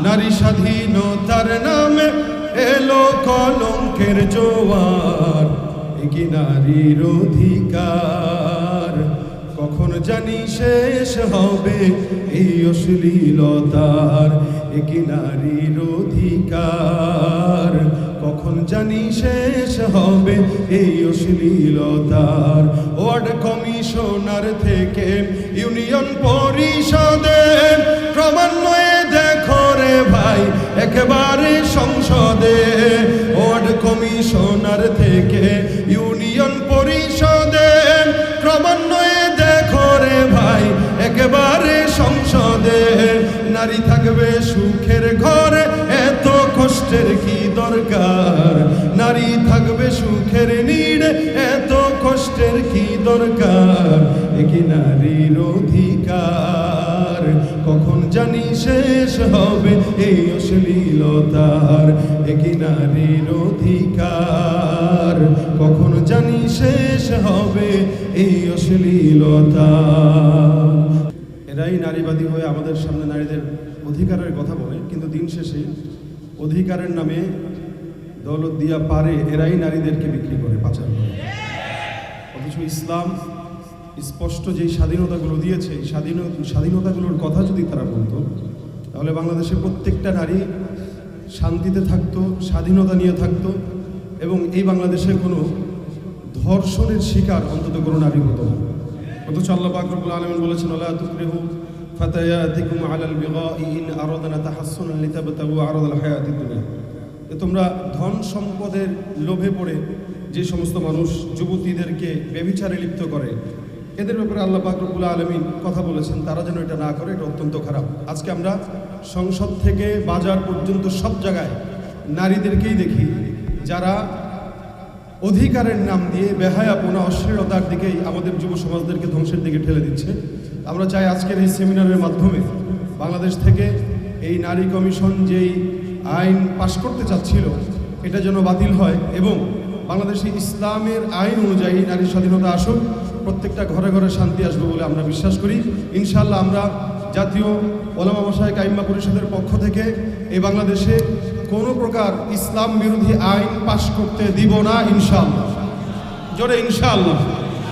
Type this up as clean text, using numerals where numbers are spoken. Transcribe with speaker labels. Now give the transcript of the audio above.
Speaker 1: নারী স্বাধীনতার নামে এলো কলঙ্কের জোয়ার, এ কি নারীর অধিকার? কখন জানি শেষ হবে এই অশ্লীলতার, এ কি নারীর অধিকার? কখন জানি শেষ হবে এই অশ্লীলতার। ওয়ার্ড কমিশনার থেকে ইউনিয়ন পরিষদে ক্রমান্বয়ে দেখো রে ভাই একেবারে সংসদে। ওয়ার্ড কমিশনার থেকে ইউনিয়ন পরিষদে ক্রমান্বয়ে দেখো রে ভাই একেবারে সংসদে। নারী থাকবে সুখের ঘরে, এত কষ্টের কি দরকার? নারী থাকবে সুখের নিড়ে, এত কষ্টের কি দরকার? এ কি নারীর অধিকার? কখন জানি শেষ হবে এই অশ্লীলতার, এ কি নারীর অধিকার? কখন জানি শেষ হবে এই অশ্লীলতার। এরাই নারীবাদী হয়ে আমাদের সামনে নারীদের অধিকারের কথা বলে, কিন্তু দিন শেষে অধিকারের নামে দৌলত দিয়া পারে এরাই নারীদেরকে বিক্রি করে, পাচার করে। অথচ ইসলাম স্পষ্ট যেই স্বাধীনতাগুলো দিয়েছে, এই স্বাধীনতাগুলোর কথা যদি তারা বলতো, তাহলে বাংলাদেশের প্রত্যেকটা নারী শান্তিতে থাকতো, স্বাধীনতা নিয়ে থাকতো, এবং এই বাংলাদেশে কোনো ধর্ষণের শিকার অন্তত কোনো নারী হতো না। অথচ আল্লাহ পাক রব্বুল আলামিন বলেছেন, লা তুকরিহু ফাতায়াতিকুম আলাল বিগাই ইন আরাদনা তাহাসসুনান লিতাবতাগু আরাদাল হায়াতিদ দুনিয়া। তোমরা ধন সম্পদের লোভে পড়ে যে সমস্ত মানুষ যুবতীদেরকে ব্যভিচারে লিপ্ত করে, এদের ব্যাপারে আল্লাহ পাক রব্বুল আলামিন কথা বলেছেন তারা যেন এটা না করে, এটা অত্যন্ত খারাপ। আজকে আমরা সংসদ থেকে বাজার পর্যন্ত সব জায়গায় নারীদেরকেই দেখি যারা অধিকারের নাম দিয়ে বেহায়াপনা, অশ্লীলতার দিকেই আমাদের যুব সমাজদেরকে ধ্বংসের দিকে ঠেলে দিচ্ছে। আমরা চাই আজকের এই সেমিনারের মাধ্যমে বাংলাদেশ থেকে এই নারী কমিশন যেই আইন পাশ করতে চাচ্ছিল এটা যেন বাতিল হয়, এবং বাংলাদেশে ইসলামের আইন অনুযায়ী নারী স্বাধীনতা আসুক, প্রত্যেকটা ঘরে ঘরে শান্তি আসবে বলে আমরা বিশ্বাস করি। ইনশাআল্লাহ আমরা জাতীয় ওলামা মাশায়েখ আইম্মা পরিষদের পক্ষ থেকে এই বাংলাদেশে কোনো প্রকার ইসলাম বিরোধী আইন পাশ করতে দিব না, ইনশাআল্লাহ। জোরে ইনশাআল্লাহ।